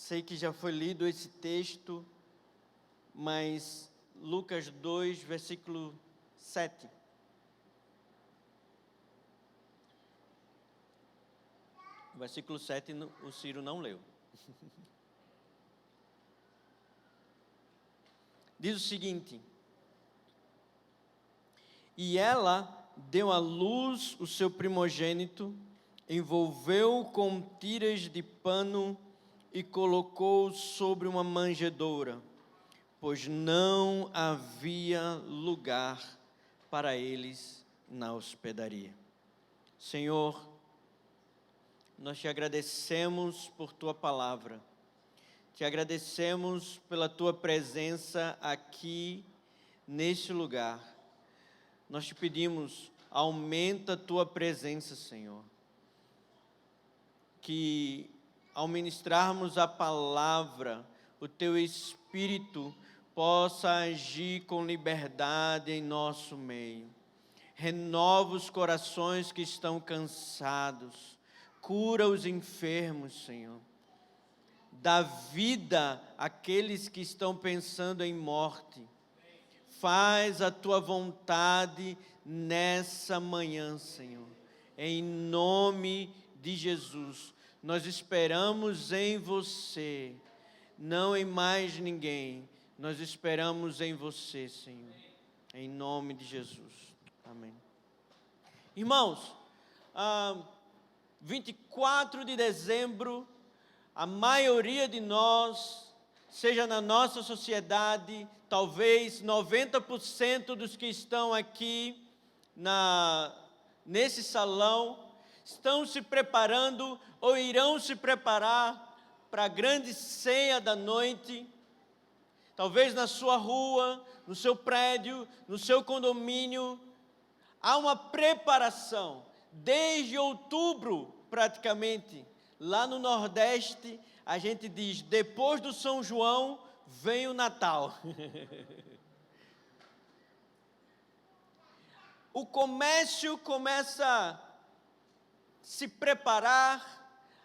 Sei que já foi lido esse texto, mas Lucas 2, versículo 7. O versículo 7 o Ciro não leu. Diz o seguinte: e ela deu à luz o seu primogênito, envolveu-o com tiras de pano e colocou-o sobre uma manjedoura, pois não havia lugar para eles na hospedaria. Senhor, nós te agradecemos por tua palavra, te agradecemos pela tua presença aqui neste lugar. Nós te pedimos, aumenta a tua presença, Senhor, que ao ministrarmos a palavra, o teu Espírito possa agir com liberdade em nosso meio. Renova os corações que estão cansados, cura os enfermos, Senhor. Dá vida àqueles que estão pensando em morte. Faz a tua vontade nessa manhã, Senhor. Em nome de Jesus, nós esperamos em você, não em mais ninguém. Nós esperamos em você, Senhor. Em nome de Jesus. Amém. Irmãos, 24 de dezembro, a maioria de nós, seja na nossa sociedade, talvez 90% dos que estão aqui nesse salão, estão se preparando ou irão se preparar para a grande ceia da noite. Talvez na sua rua, no seu prédio, no seu condomínio, há uma preparação, desde outubro praticamente. Lá no Nordeste, a gente diz, depois do São João, vem o Natal. O comércio começa a se preparar,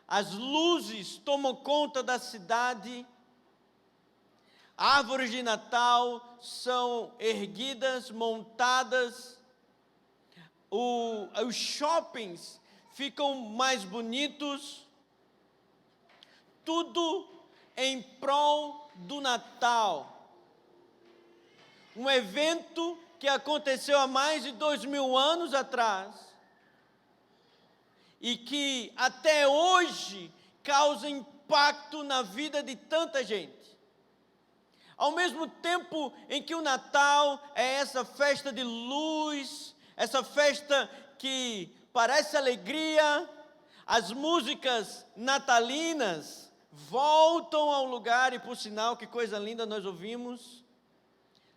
as luzes tomam conta da cidade, árvores de Natal são erguidas, montadas, os shoppings ficam mais bonitos, tudo em prol do Natal. Um evento que aconteceu há mais de 2000 anos atrás e que até hoje causa impacto na vida de tanta gente. Ao mesmo tempo em que o Natal é essa festa de luz, essa festa que parece alegria, as músicas natalinas voltam ao lugar, e por sinal, que coisa linda nós ouvimos.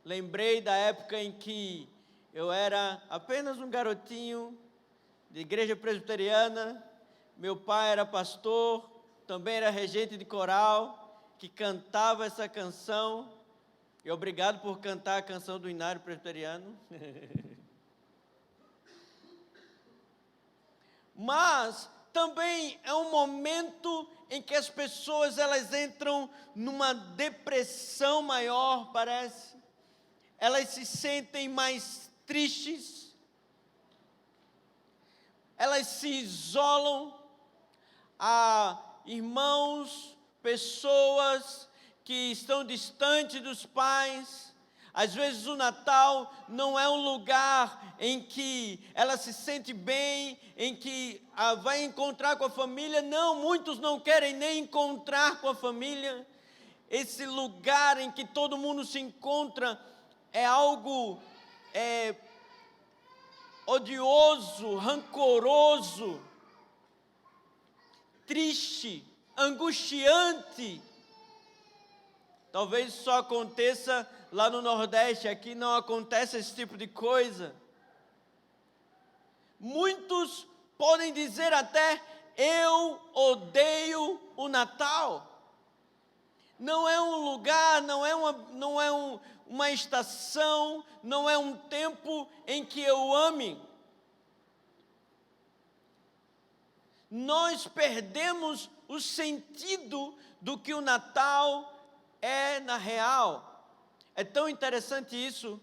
Lembrei da época em que eu era apenas um garotinho de igreja presbiteriana, meu pai era pastor, também era regente de coral, que cantava essa canção, e obrigado por cantar a canção do Inário Presbiteriano. Mas também é um momento em que as pessoas elas entram numa depressão maior, parece. Elas se sentem mais tristes, elas se isolam. Há irmãos, pessoas que estão distantes dos pais. Às vezes o Natal não é um lugar em que ela se sente bem, em que vai encontrar com a família. Não, muitos não querem nem encontrar com a família. Esse lugar em que todo mundo se encontra é algo odioso, rancoroso, triste, angustiante. Talvez só aconteça lá no Nordeste, aqui não acontece esse tipo de coisa. Muitos podem dizer até, eu odeio o Natal. Não é um lugar, não é uma estação, não é um tempo em que eu ame. nós perdemos o sentido do que o Natal é na real. É tão interessante isso,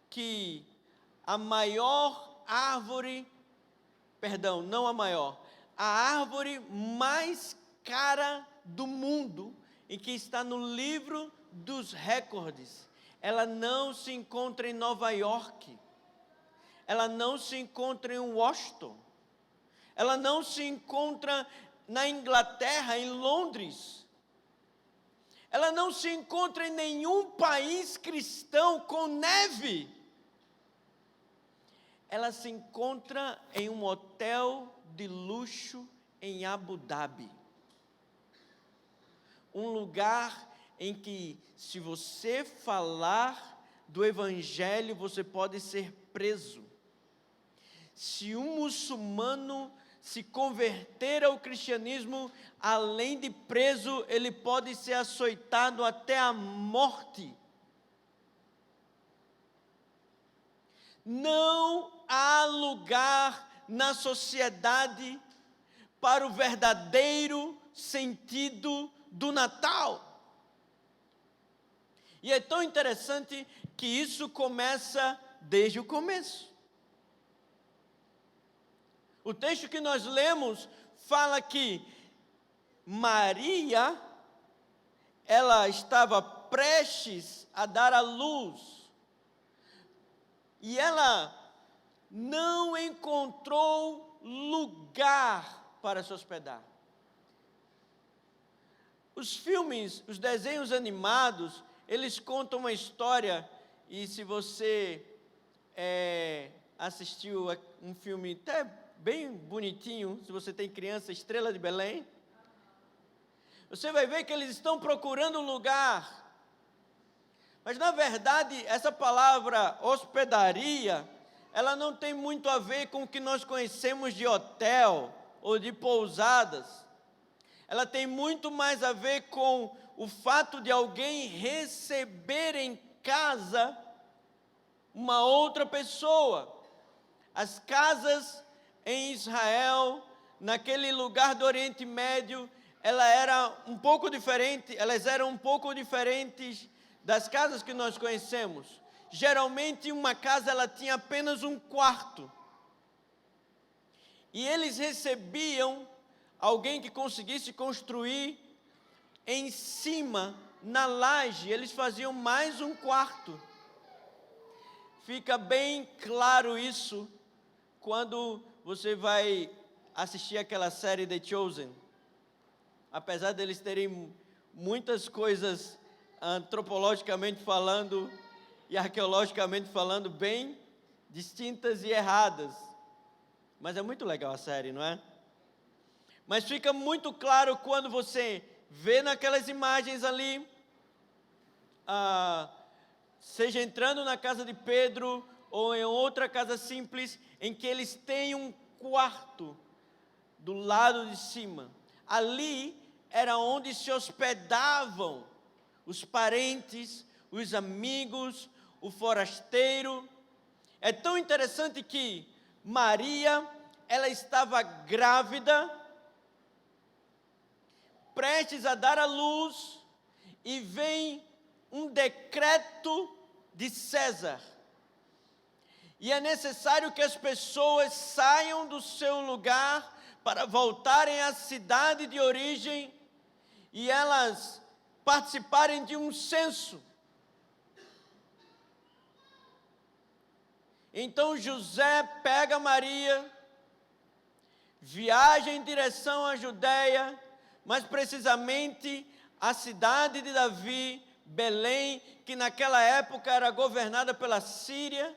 que a maior árvore, perdão, não a maior, a árvore mais cara do mundo, e que está no livro dos recordes, ela não se encontra em Nova York, ela não se encontra em Washington, ela não se encontra na Inglaterra, em Londres, ela não se encontra em nenhum país cristão com neve. Ela se encontra em um hotel de luxo em Abu Dhabi. Um lugar em que, se você falar do Evangelho, você pode ser preso. Se um muçulmano se converter ao cristianismo, além de preso, ele pode ser açoitado até a morte. Não há lugar na sociedade para o verdadeiro sentido do Natal. E é tão interessante que isso começa desde o começo. O texto que nós lemos fala que Maria, ela estava prestes a dar à luz, e ela não encontrou lugar para se hospedar. Os filmes, os desenhos animados, eles contam uma história, e se você assistiu um filme até bem bonitinho, se você tem criança, Estrela de Belém, você vai ver que eles estão procurando um lugar. Mas, na verdade, essa palavra hospedaria, ela não tem muito a ver com o que nós conhecemos de hotel ou de pousadas. Ela tem muito mais a ver com o fato de alguém receber em casa uma outra pessoa. As casas em Israel, naquele lugar do Oriente Médio, elas eram um pouco diferentes das casas que nós conhecemos. Geralmente uma casa ela tinha apenas um quarto. E eles recebiam alguém que conseguisse construir em cima, na laje, eles faziam mais um quarto. Fica bem claro isso quando você vai assistir aquela série The Chosen. Apesar deles terem muitas coisas antropologicamente falando e arqueologicamente falando bem distintas e erradas. Mas é muito legal a série, não é? Mas fica muito claro quando você vê naquelas imagens ali, seja entrando na casa de Pedro ou em outra casa simples, em que eles têm um quarto do lado de cima. Ali era onde se hospedavam os parentes, os amigos, o forasteiro. É tão interessante que Maria, ela estava grávida, prestes a dar à luz, e vem um decreto de César. E é necessário que as pessoas saiam do seu lugar para voltarem à cidade de origem e elas participarem de um censo. Então José pega Maria, viaja em direção à Judeia, mas precisamente a cidade de Davi, Belém, que naquela época era governada pela Síria.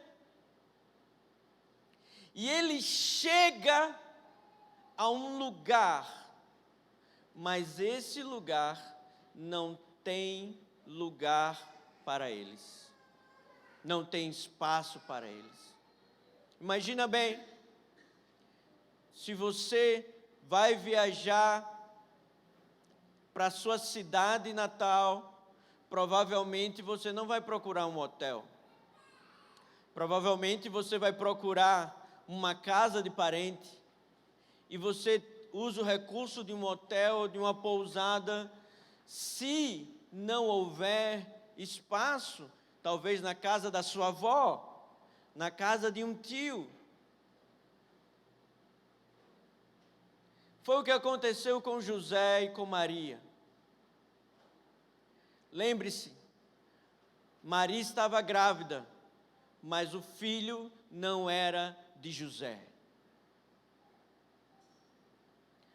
E ele chega a um lugar, mas esse lugar não tem lugar para eles. Não tem espaço para eles. Imagina bem, se você vai viajar para a sua cidade natal, provavelmente você não vai procurar um hotel. Provavelmente você vai procurar uma casa de parente. E você usa o recurso de um hotel, de uma pousada, se não houver espaço, talvez na casa da sua avó, na casa de um tio. Foi o que aconteceu com José e com Maria. Lembre-se, Maria estava grávida, mas o filho não era de José.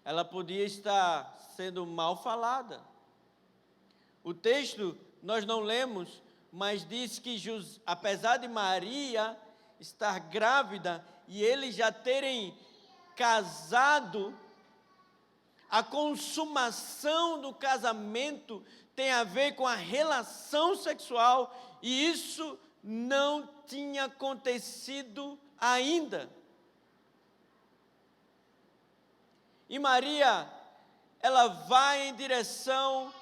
Ela podia estar sendo mal falada. O texto nós não lemos, mas diz que apesar de Maria estar grávida e eles já terem casado, a consumação do casamento tem a ver com a relação sexual e isso não tinha acontecido ainda. E Maria, ela vai em direção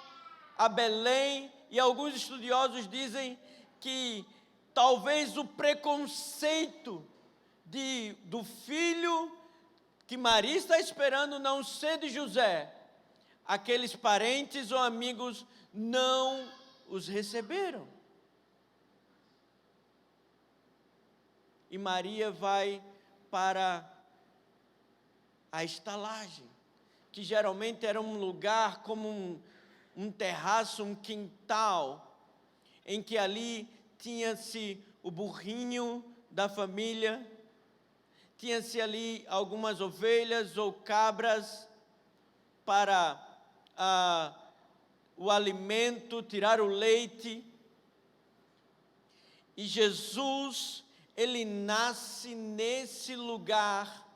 a Belém e alguns estudiosos dizem que talvez o preconceito do filho que Maria está esperando não ser de José, aqueles parentes ou amigos não os receberam. E Maria vai para a estalagem, que geralmente era um lugar como um terraço, um quintal, em que ali tinha-se o burrinho da família, tinha-se ali algumas ovelhas ou cabras para o alimento, tirar o leite. E Jesus, ele nasce nesse lugar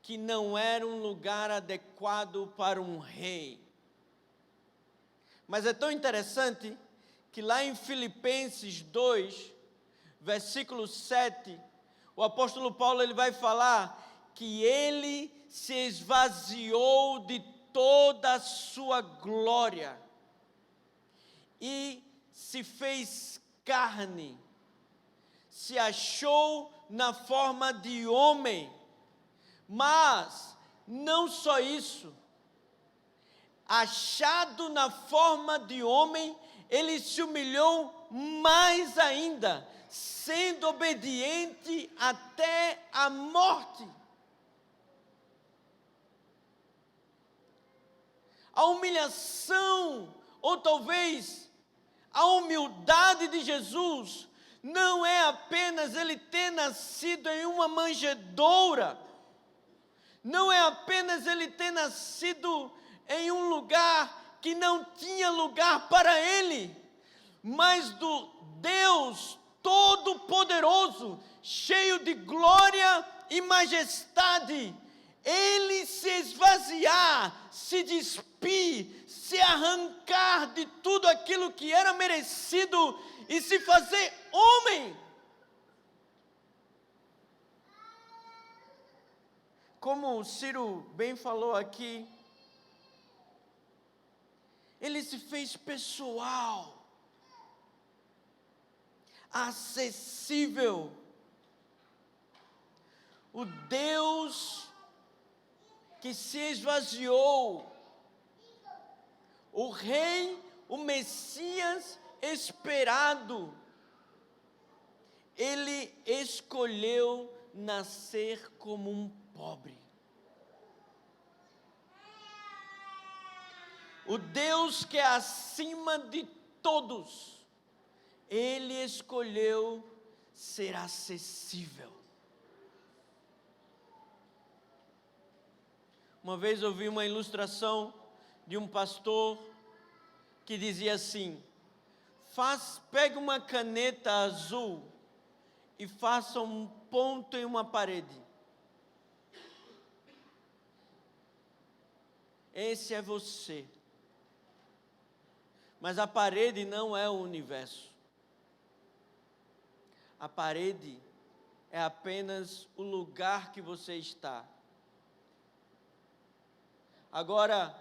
que não era um lugar adequado para um rei. Mas é tão interessante que lá em Filipenses 2, versículo 7, o apóstolo Paulo ele vai falar que ele se esvaziou de toda a sua glória e se fez carne, se achou na forma de homem, mas não só isso, achado na forma de homem, ele se humilhou mais ainda, sendo obediente até a morte. A humilhação, ou talvez a humildade de Jesus, não é apenas ele ter nascido em uma manjedoura, não é apenas ele ter nascido em um lugar que não tinha lugar para ele, mas do Deus Todo-Poderoso, cheio de glória e majestade, ele se esvaziar, se despir, se arrancar de tudo aquilo que era merecido e se fazer homem. Como o Ciro bem falou aqui, ele se fez pessoal, acessível. O Deus que se esvaziou, o Rei, o Messias esperado, ele escolheu nascer como um pobre. O Deus que é acima de todos, ele escolheu ser acessível. Uma vez eu vi uma ilustração de um pastor que dizia assim: pegue uma caneta azul e faça um ponto em uma parede. Esse é você. Mas a parede não é o universo. A parede é apenas o lugar que você está. Agora,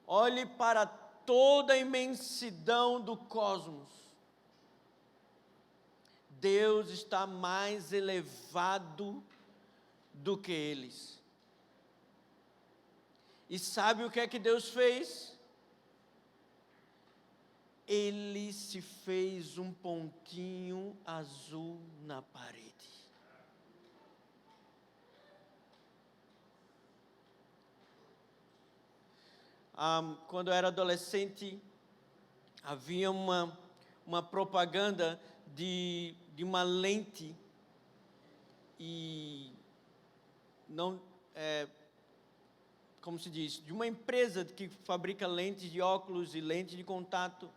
olhe para toda a imensidão do cosmos. Deus está mais elevado do que eles. E sabe o que é que Deus fez? Ele se fez um pontinho azul na parede. Quando eu era adolescente, havia uma propaganda de uma lente e não como se diz, de uma empresa que fabrica lentes de óculos e lentes de contato.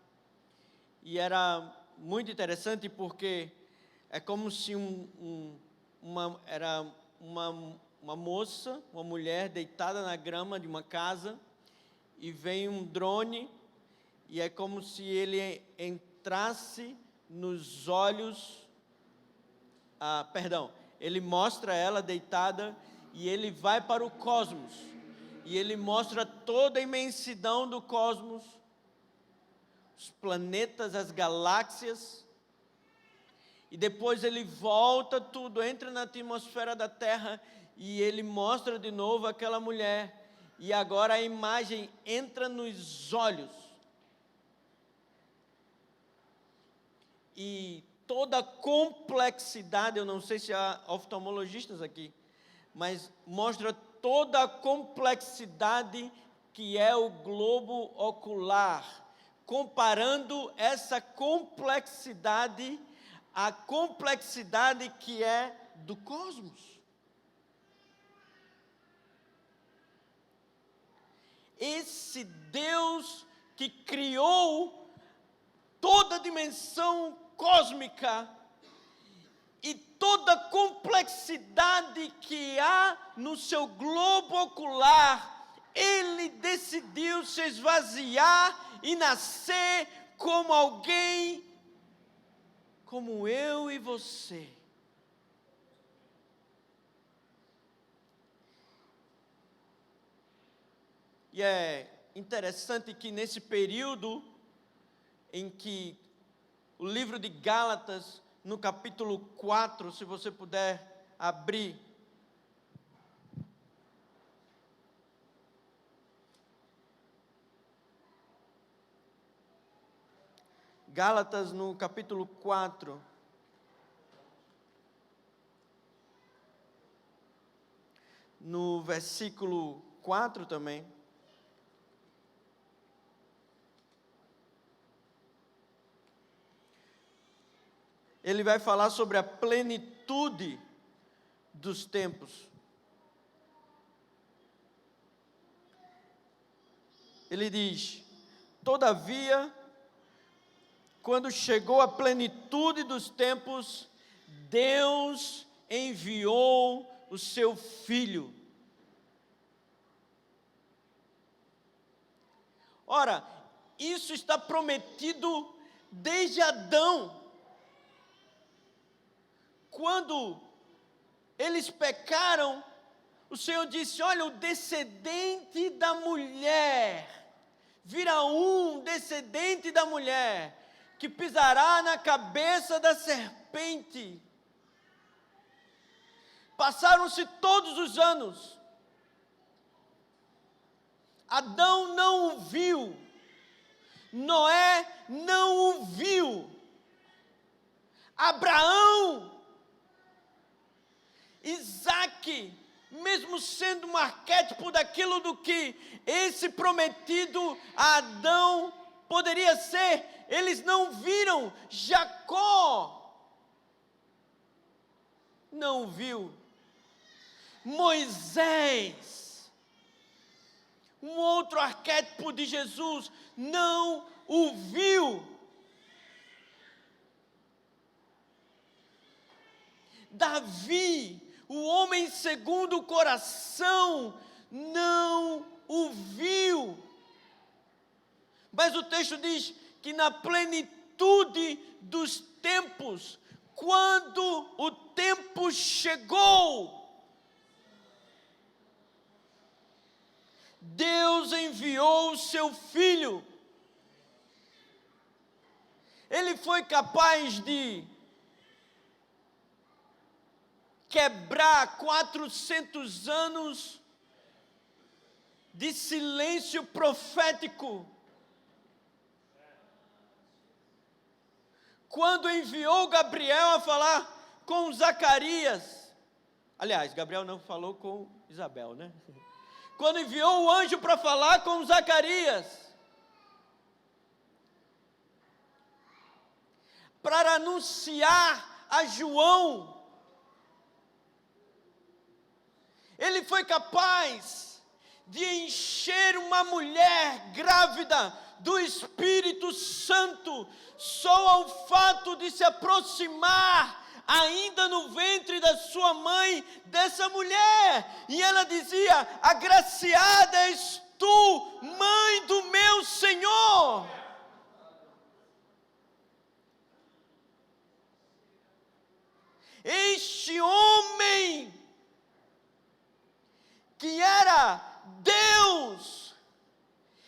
E era muito interessante porque é como se era uma moça, uma mulher deitada na grama de uma casa, e vem um drone, e é como se ele entrasse nos olhos, ele mostra ela deitada, e ele vai para o cosmos, e ele mostra toda a imensidão do cosmos, os planetas, as galáxias, e depois ele volta tudo, entra na atmosfera da Terra, e ele mostra de novo aquela mulher, e agora a imagem entra nos olhos, e toda a complexidade, eu não sei se há oftalmologistas aqui, mas mostra toda a complexidade que é o globo ocular, comparando essa complexidade à complexidade que é do cosmos. Esse Deus que criou toda a dimensão cósmica e toda a complexidade que há no seu globo ocular, Ele decidiu se esvaziar e nascer como alguém, como eu e você. E é interessante que nesse período em que o livro de Gálatas, no capítulo 4, se você puder abrir, Gálatas no capítulo 4, no versículo 4 também, ele vai falar sobre a plenitude dos tempos. Ele diz: todavia, quando chegou a plenitude dos tempos, Deus enviou o seu Filho. Ora, isso está prometido desde Adão. Quando eles pecaram, o Senhor disse: olha, o descendente da mulher, virá um descendente da mulher, que pisará na cabeça da serpente. Passaram-se todos os anos, Adão não o viu, Noé não o viu, Abraão, Isaac, mesmo sendo um arquétipo daquilo do que esse prometido a Adão poderia ser, eles não viram. Jacó não viu. Moisés, um outro arquétipo de Jesus, não o viu. Davi, o homem segundo o coração, não o viu. Mas o texto diz que na plenitude dos tempos, quando o tempo chegou, Deus enviou o seu Filho. Ele foi capaz de quebrar 400 anos de silêncio profético. Quando enviou Gabriel a falar com Zacarias, aliás, Gabriel não falou com Isabel, né? Quando enviou o anjo para falar com Zacarias, para anunciar a João, ele foi capaz de encher uma mulher grávida do Espírito Santo, só ao fato de se aproximar, ainda no ventre da sua mãe, dessa mulher. E ela dizia: agraciada és tu, mãe do meu Senhor. Este homem, que era Deus,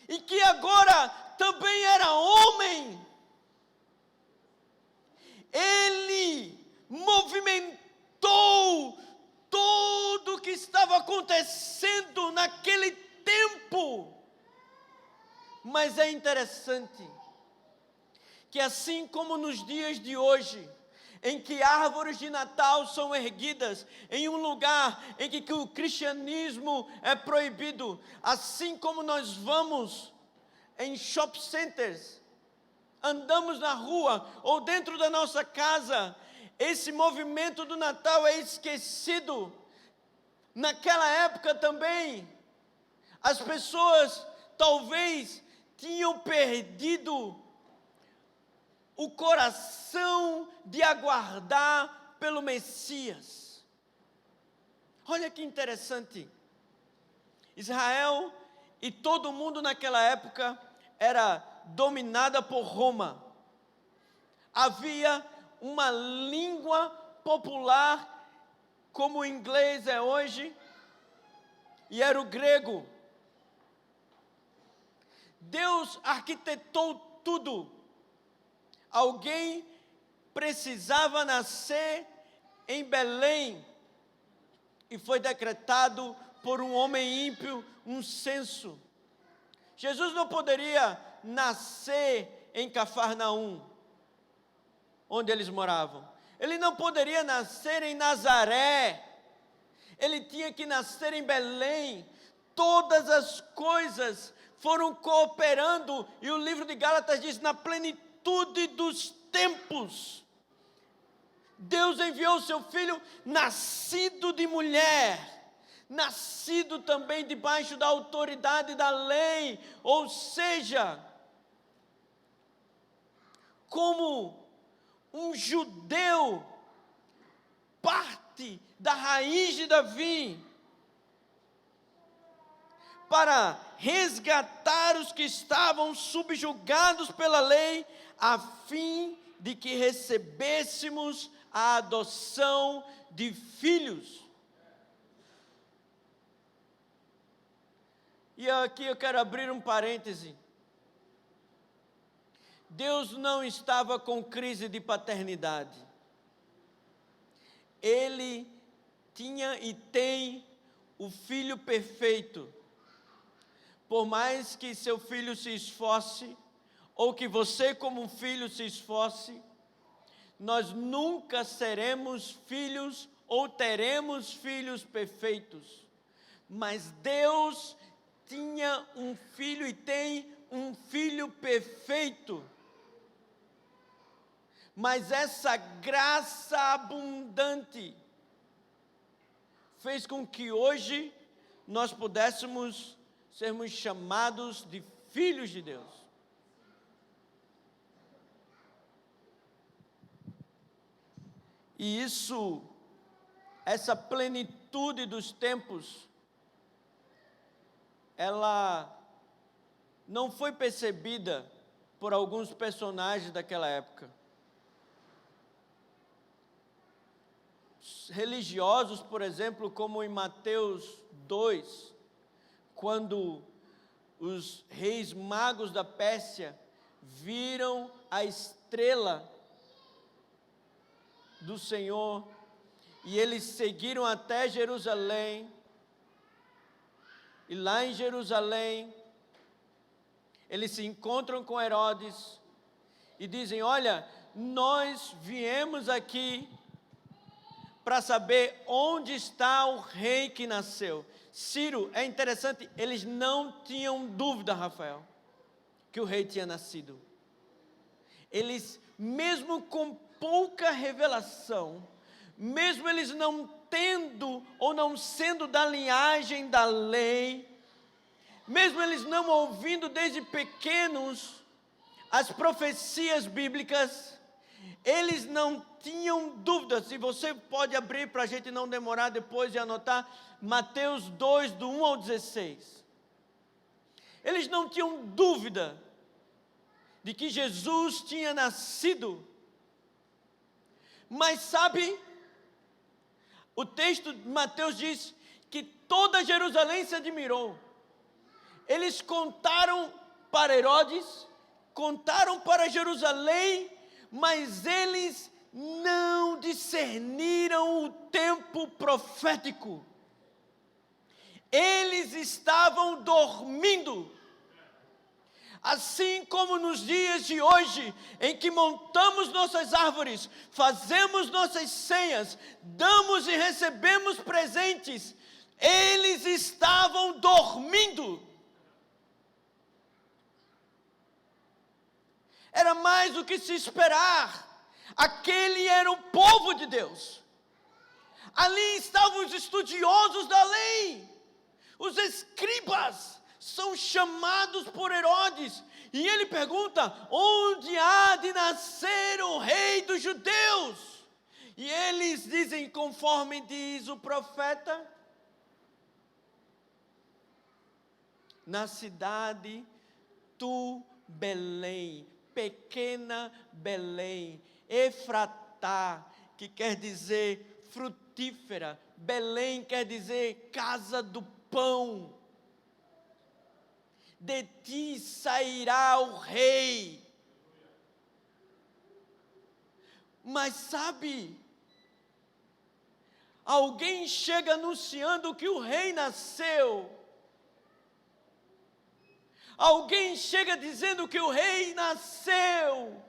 e que agora também era homem, ele movimentou tudo o que estava acontecendo naquele tempo. Mas é interessante que, assim como nos dias de hoje, em que árvores de Natal são erguidas em um lugar em que o cristianismo é proibido, assim como nós vamos em shopping centers, andamos na rua ou dentro da nossa casa, esse movimento do Natal é esquecido. Naquela época também, as pessoas talvez tinham perdido o coração de aguardar pelo Messias. Olha que interessante. Israel e todo mundo naquela época era dominada por Roma. Havia uma língua popular, como o inglês é hoje, e era o grego. Deus arquitetou tudo. Alguém precisava nascer em Belém, e foi decretado por um homem ímpio um censo. Jesus não poderia nascer em Cafarnaum, onde eles moravam. Ele não poderia nascer em Nazaré. Ele tinha que nascer em Belém. Todas as coisas foram cooperando, e o livro de Gálatas diz: na plenitude dos tempos, Deus enviou seu filho, nascido de mulher, nascido também debaixo da autoridade da lei, ou seja, como um judeu, parte da raiz de Davi, para resgatar os que estavam subjugados pela lei, a fim de que recebêssemos a adoção de filhos. E aqui eu quero abrir um parêntese. Deus não estava com crise de paternidade. Ele tinha e tem o filho perfeito. Por mais que seu filho se esforce, ou que você como um filho se esforce, nós nunca seremos filhos ou teremos filhos perfeitos. Mas Deus tinha um filho e tem um filho perfeito. Mas essa graça abundante fez com que hoje nós pudéssemos sermos chamados de filhos de Deus. E essa plenitude dos tempos, ela não foi percebida por alguns personagens daquela época. Religiosos, por exemplo, como em Mateus 2, quando os reis magos da Pérsia viram a estrela do Senhor, e eles seguiram até Jerusalém, E lá em Jerusalém, eles se encontram com Herodes e dizem: olha, nós viemos aqui para saber onde está o rei que nasceu. Ciro, é interessante, eles não tinham dúvida, Rafael, que o rei tinha nascido. Eles, mesmo com pouca revelação, mesmo eles não tendo ou não sendo da linhagem da lei, mesmo eles não ouvindo desde pequenos as profecias bíblicas, eles não tinham dúvidas. Se você pode abrir para a gente não demorar depois de anotar, Mateus 2, do 1 ao 16. Eles não tinham dúvida de que Jesus tinha nascido. Mas sabe, o texto de Mateus diz que toda Jerusalém se admirou. Eles contaram para Herodes, contaram para Jerusalém, mas eles não discerniram o tempo profético. Eles estavam dormindo. Assim como nos dias de hoje, em que montamos nossas árvores, fazemos nossas ceias, damos e recebemos presentes, eles estavam dormindo. Era mais do que se esperar. Aquele era o povo de Deus. Ali estavam os estudiosos da lei. Os escribas são chamados por Herodes. E ele pergunta: onde há de nascer o rei dos judeus? E eles dizem, conforme diz o profeta: na cidade tu, Belém, pequena Belém, Efratá, que quer dizer frutífera, Belém quer dizer casa do pão, de ti sairá o rei. Mas sabe, alguém chega anunciando que o rei nasceu. Alguém chega dizendo que o rei nasceu.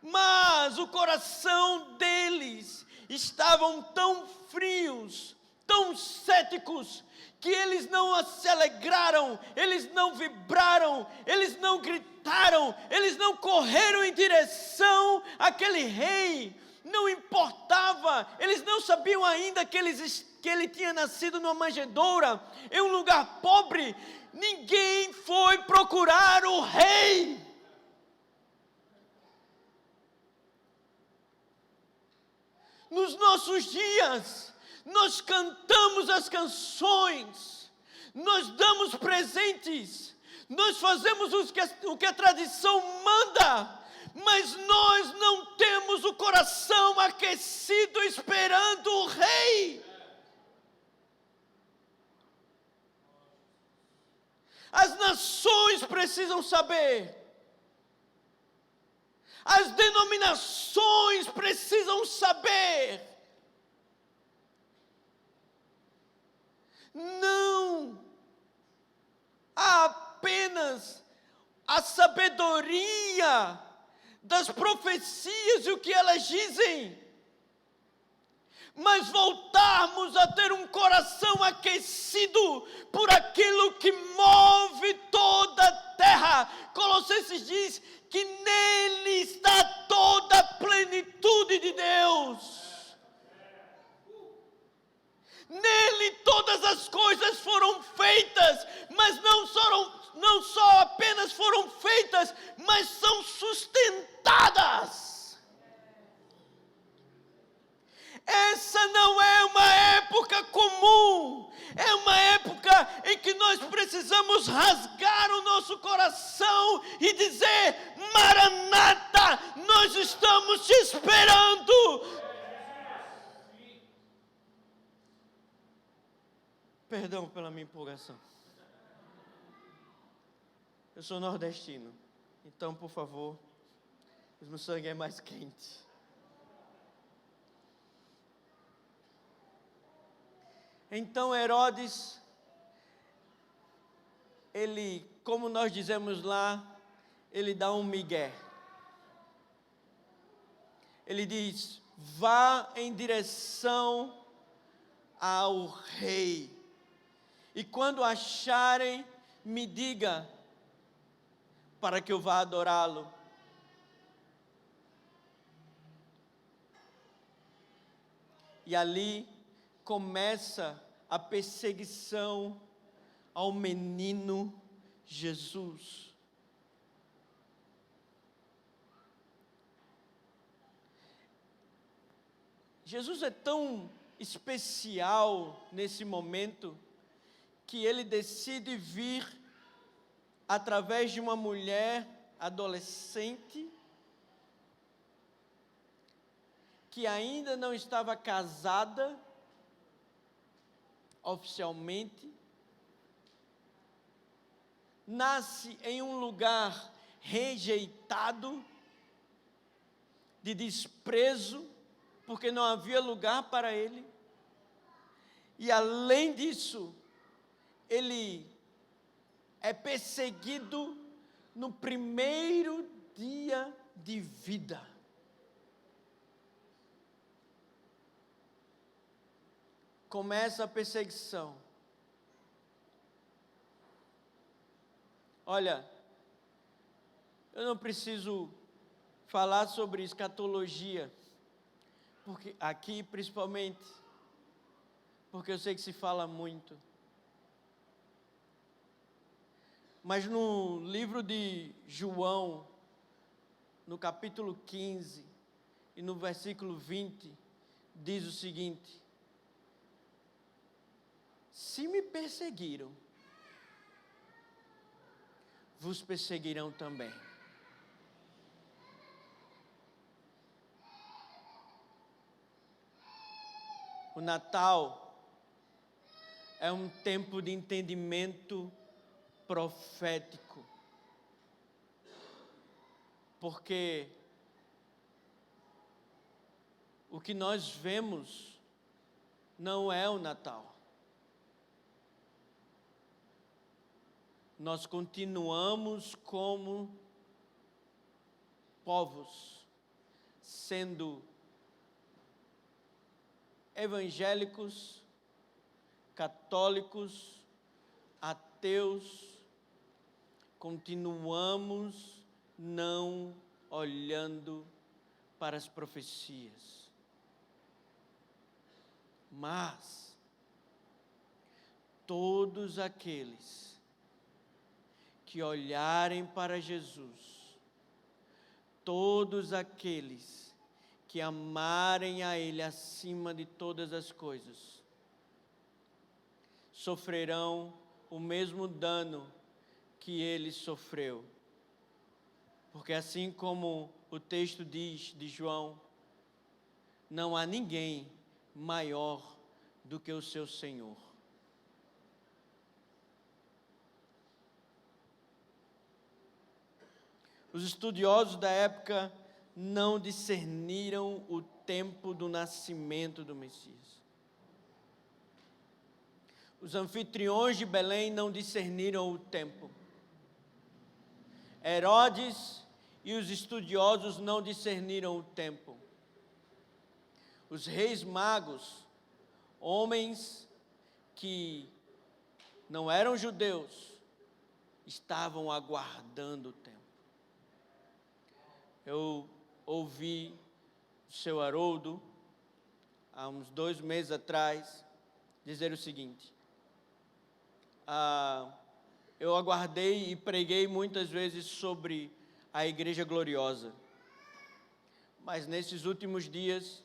Mas o coração deles estavam tão frios, tão céticos, que eles não se alegraram, eles não vibraram, eles não gritaram, eles não correram em direção àquele rei. Não importava, eles não sabiam ainda que ele tinha nascido numa manjedoura, em um lugar pobre. Ninguém foi procurar o rei. Nos nossos dias, nós cantamos as canções, nós damos presentes, nós fazemos o que a tradição manda, mas nós não temos o coração aquecido esperando o rei. As nações precisam saber. As denominações precisam saber. Não há apenas a sabedoria das profecias e o que elas dizem, mas voltarmos a ter um coração aquecido por aquilo que move toda a terra. Colossenses diz que nele está toda a plenitude de Deus. Nele todas as coisas foram feitas, mas não só apenas foram feitas, mas são sustentadas. Essa não é uma época comum, é uma época em que nós precisamos rasgar o nosso coração e dizer: Maranata, nós estamos te esperando. Perdão pela minha empolgação. Eu sou nordestino, então, por favor, o meu sangue é mais quente. Então Herodes ele, como nós dizemos lá, ele dá um migué. Ele diz: vá em direção ao rei. E quando acharem, me diga, para que eu vá adorá-lo. E ali começa a perseguição ao menino Jesus. Jesus é tão especial nesse momento que ele decide vir através de uma mulher adolescente que ainda não estava casada oficialmente, nasce em um lugar rejeitado, de desprezo, porque não havia lugar para ele. E além disso, ele é perseguido no primeiro dia de vida. Começa a perseguição. Olha, eu não preciso falar sobre escatologia, porque aqui principalmente, porque eu sei que se fala muito. Mas no livro de João, no capítulo 15 e no versículo 20, diz o seguinte: se me perseguiram, vos perseguirão também. O Natal é um tempo de entendimento profético, porque o que nós vemos não é o Natal. Nós continuamos como povos, sendo evangélicos, católicos, ateus, continuamos não olhando para as profecias. Mas todos aqueles que olharem para Jesus, todos aqueles que amarem a Ele acima de todas as coisas, sofrerão o mesmo dano que Ele sofreu. Porque assim como o texto diz de João, não há ninguém maior do que o seu Senhor. Os estudiosos da época não discerniram o tempo do nascimento do Messias. Os anfitriões de Belém não discerniram o tempo. Herodes e os estudiosos não discerniram o tempo. Os reis magos, homens que não eram judeus, estavam aguardando o tempo. Eu ouvi o seu Haroldo, há uns 2 meses atrás, dizer o seguinte: eu aguardei e preguei muitas vezes sobre a Igreja Gloriosa, mas nesses últimos dias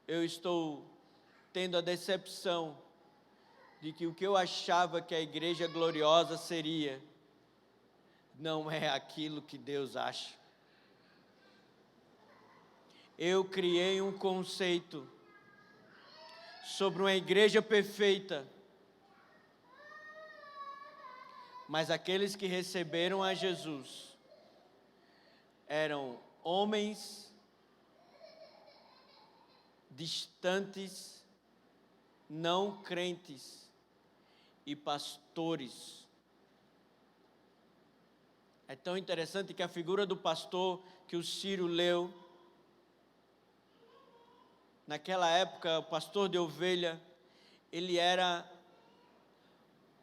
eu estou tendo a decepção de que o que eu achava que a Igreja Gloriosa seria, não é aquilo que Deus acha. Eu criei um conceito sobre uma igreja perfeita, mas aqueles que receberam a Jesus eram homens distantes, não crentes, e pastores. É tão interessante que a figura do pastor que o Ciro leu, naquela época, o pastor de ovelha, ele era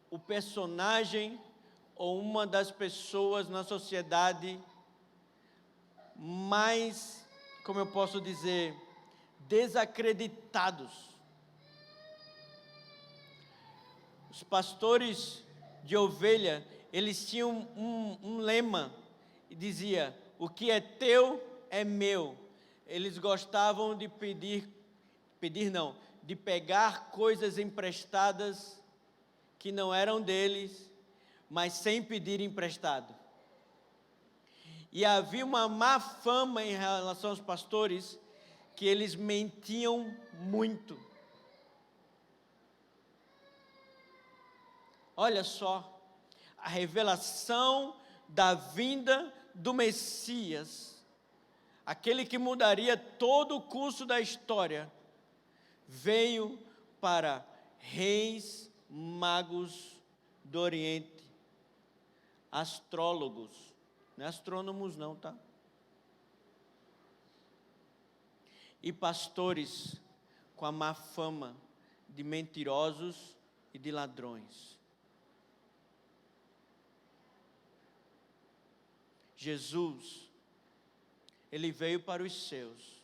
o personagem ou uma das pessoas na sociedade mais, como eu posso dizer, desacreditados. Os pastores de ovelha, eles tinham um lema e dizia: o que é teu é meu. Eles gostavam de de pegar coisas emprestadas que não eram deles, mas sem pedir emprestado. E havia uma má fama em relação aos pastores, que eles mentiam muito. Olha só, a revelação da vinda do Messias, aquele que mudaria todo o curso da história, veio para reis, magos do Oriente, astrólogos, não é astrônomos não, tá? E pastores com a má fama de mentirosos e de ladrões. Jesus, ele veio para os seus,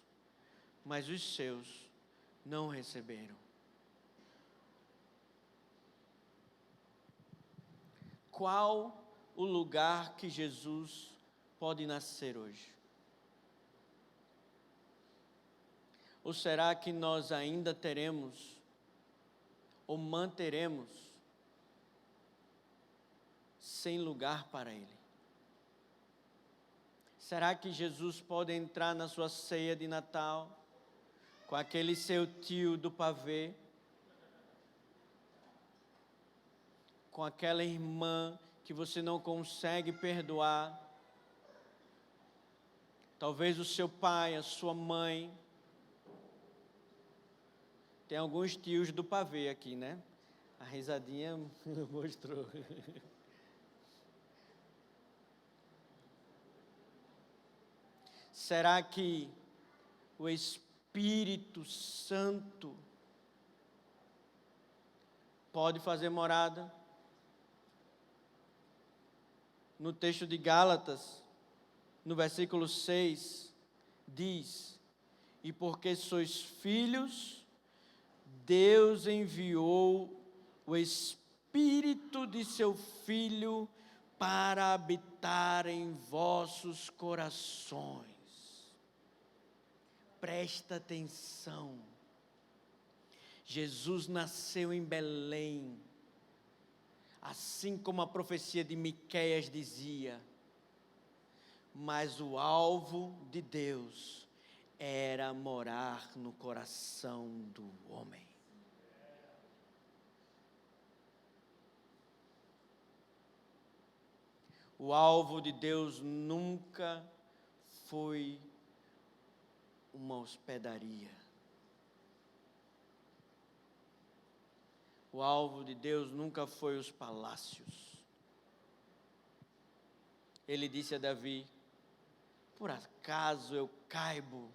mas os seus não o receberam. Qual o lugar que Jesus pode nascer hoje? Ou será que nós ainda teremos ou manteremos sem lugar para Ele? Será que Jesus pode entrar na sua ceia de Natal com aquele seu tio do pavê, com aquela irmã que você não consegue perdoar, talvez o seu pai, a sua mãe? Tem alguns tios do pavê aqui, né? A risadinha mostrou. Será que o Espírito Santo pode fazer morada? No texto de Gálatas, no versículo 6, diz: e porque sois filhos, Deus enviou o Espírito de seu Filho para habitar em vossos corações. Presta atenção. Jesus nasceu em Belém, assim como a profecia de Miqueias dizia, mas o alvo de Deus era morar no coração do homem. O alvo de Deus nunca foi uma hospedaria. O alvo de Deus nunca foi os palácios. Ele disse a Davi: por acaso eu caibo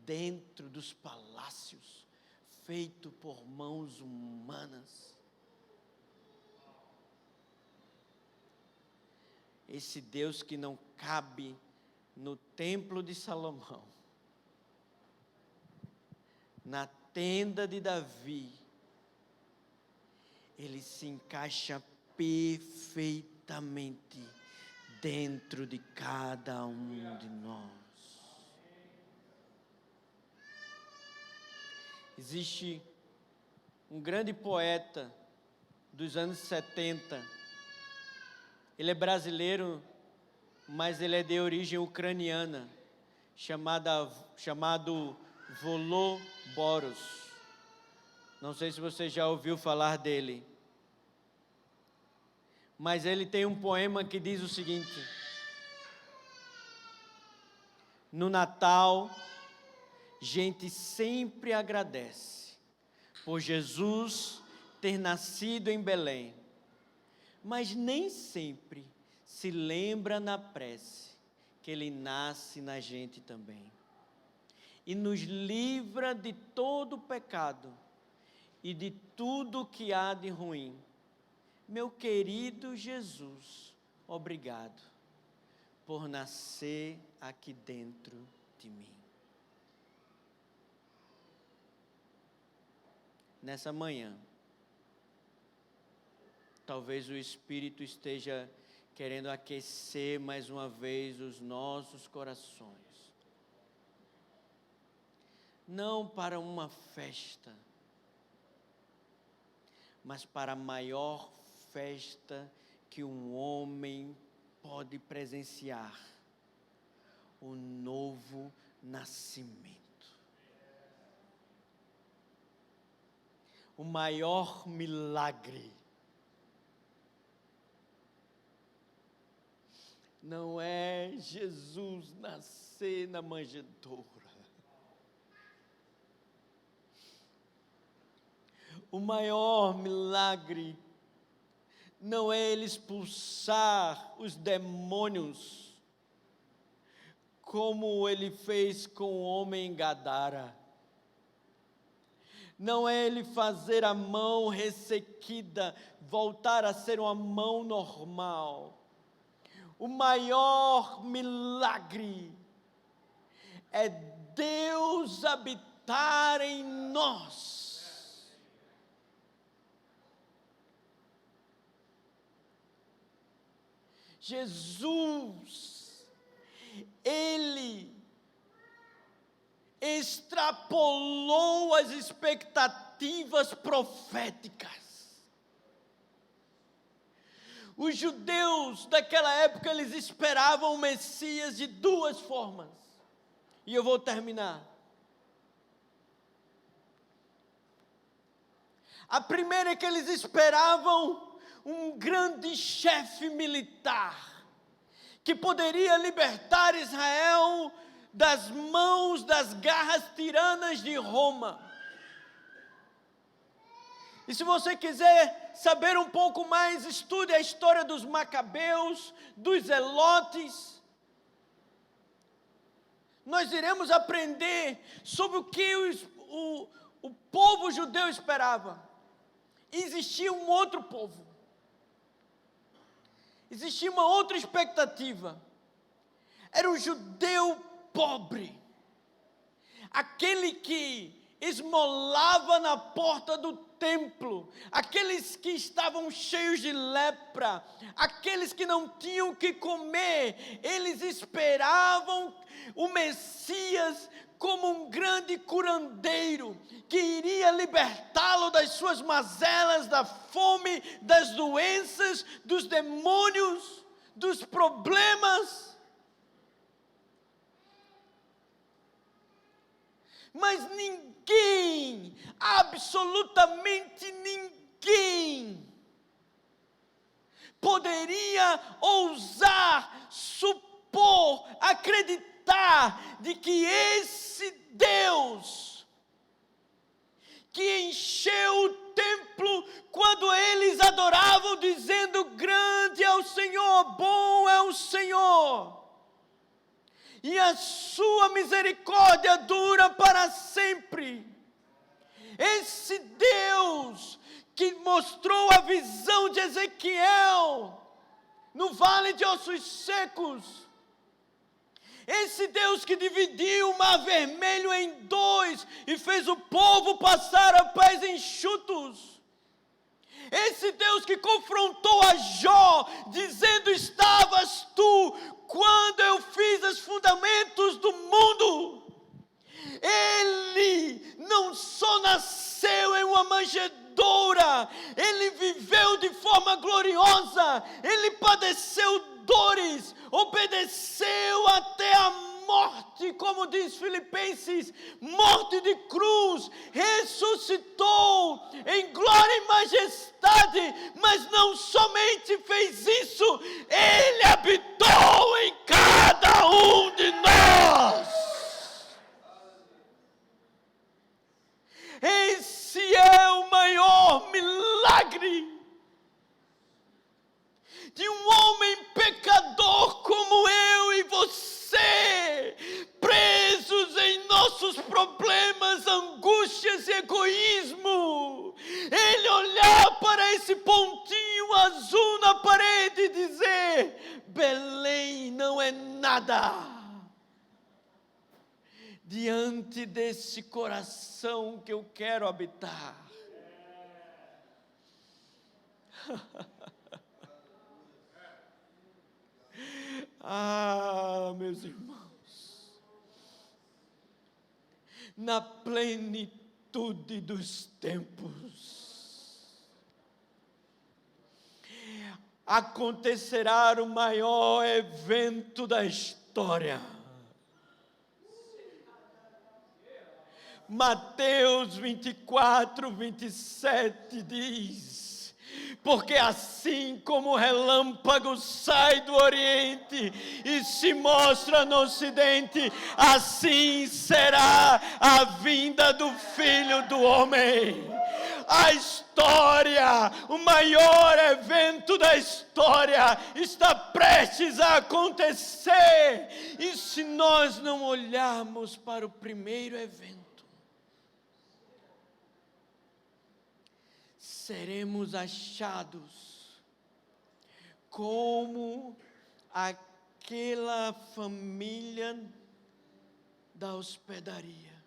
dentro dos palácios feito por mãos humanas? Esse Deus que não cabe no templo de Salomão, na tenda de Davi, ele se encaixa perfeitamente dentro de cada um de nós. Existe um grande poeta dos anos 70, ele é brasileiro, mas ele é de origem ucraniana, chamado Volodymyr. Não sei se você já ouviu falar dele. Mas ele tem um poema que diz o seguinte: no Natal, gente sempre agradece por Jesus ter nascido em Belém, mas nem sempre se lembra na prece que Ele nasce na gente também. E nos livra de todo pecado e de tudo que há de ruim. Meu querido Jesus, obrigado por nascer aqui dentro de mim. Nessa manhã, talvez o Espírito esteja querendo aquecer mais uma vez os nossos corações. Não para uma festa, mas para a maior festa que um homem pode presenciar, o novo nascimento. O maior milagre não é Jesus nascer na manjedoura. O maior milagre não é Ele expulsar os demônios, como Ele fez com o homem em Gadara. Não é Ele fazer a mão ressequida voltar a ser uma mão normal. O maior milagre é Deus habitar em nós. Jesus, Ele extrapolou as expectativas proféticas. Os judeus daquela época, eles esperavam o Messias de duas formas. E eu vou terminar. A primeira é que eles esperavam um grande chefe militar, que poderia libertar Israel das mãos, das garras tiranas de Roma. E se você quiser saber um pouco mais, estude a história dos Macabeus, dos Zelotes. Nós iremos aprender sobre o que o povo judeu esperava. Existia um outro povo. Existia uma outra expectativa. Era o judeu pobre. Aquele que esmolava na porta do templo. Aqueles que estavam cheios de lepra. Aqueles que não tinham o que comer. Eles esperavam o Messias como um grande curandeiro, que iria libertá-lo das suas mazelas, da fome, das doenças, dos demônios, dos problemas. Mas ninguém, absolutamente ninguém, poderia ousar, supor, acreditar de que esse Deus, que encheu o templo quando eles adoravam, dizendo: grande é o Senhor, bom é o Senhor, e a sua misericórdia dura para sempre. Esse Deus que mostrou a visão de Ezequiel no vale de ossos secos, esse Deus que dividiu o mar vermelho em dois e fez o povo passar a pés enxutos. Esse Deus que confrontou a Jó, dizendo: estavas tu quando eu fiz os fundamentos do mundo. Ele não só nasceu em uma manjedoura, ele viveu de forma gloriosa, ele padeceu dores, obedeceu até a morte, como diz Filipenses, morte de cruz, ressuscitou em glória e majestade, mas não somente fez isso, ele habitou em cada um de nós. Esse é o maior milagre milagre de um homem pecador como eu e você, presos em nossos problemas, angústias e egoísmo. Ele olhar para esse pontinho azul na parede e dizer: Belém não é nada diante desse coração que eu quero habitar. Meus irmãos, na plenitude dos tempos, acontecerá o maior evento da história. Mateus 24, 27 diz: porque assim como o relâmpago sai do Oriente e se mostra no Ocidente, assim será a vinda do Filho do Homem. A história, o maior evento da história, está prestes a acontecer. E se nós não olharmos para o primeiro evento, seremos achados como aquela família da hospedaria.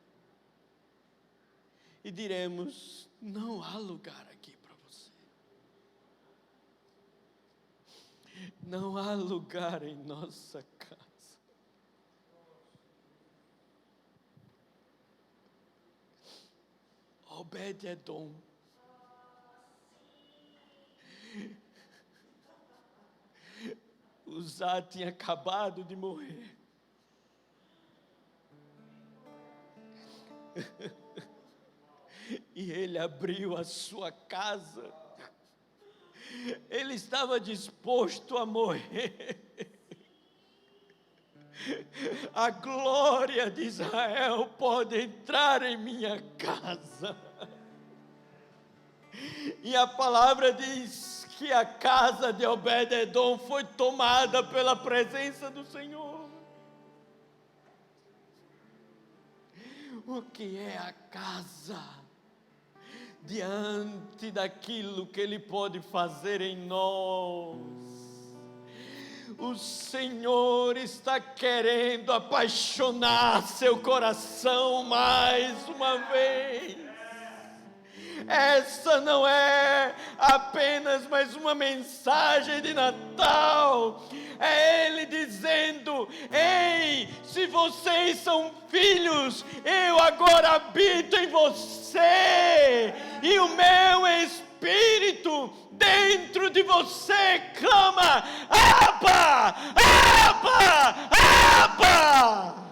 E diremos: não há lugar aqui para você. Não há lugar em nossa casa. Obed-edom, Uzá tinha acabado de morrer. E ele abriu a sua casa. Ele estava disposto a morrer. A glória de Israel pode entrar em minha casa. E a palavra diz que a casa de Obed-edom foi tomada pela presença do Senhor. O que é a casa diante daquilo que Ele pode fazer em nós? O Senhor está querendo apaixonar seu coração mais uma vez. Essa não é apenas mais uma mensagem de Natal. É Ele dizendo: ei, se vocês são filhos, eu agora habito em você. E o meu Espírito dentro de você clama: Abba, Abba, Abba.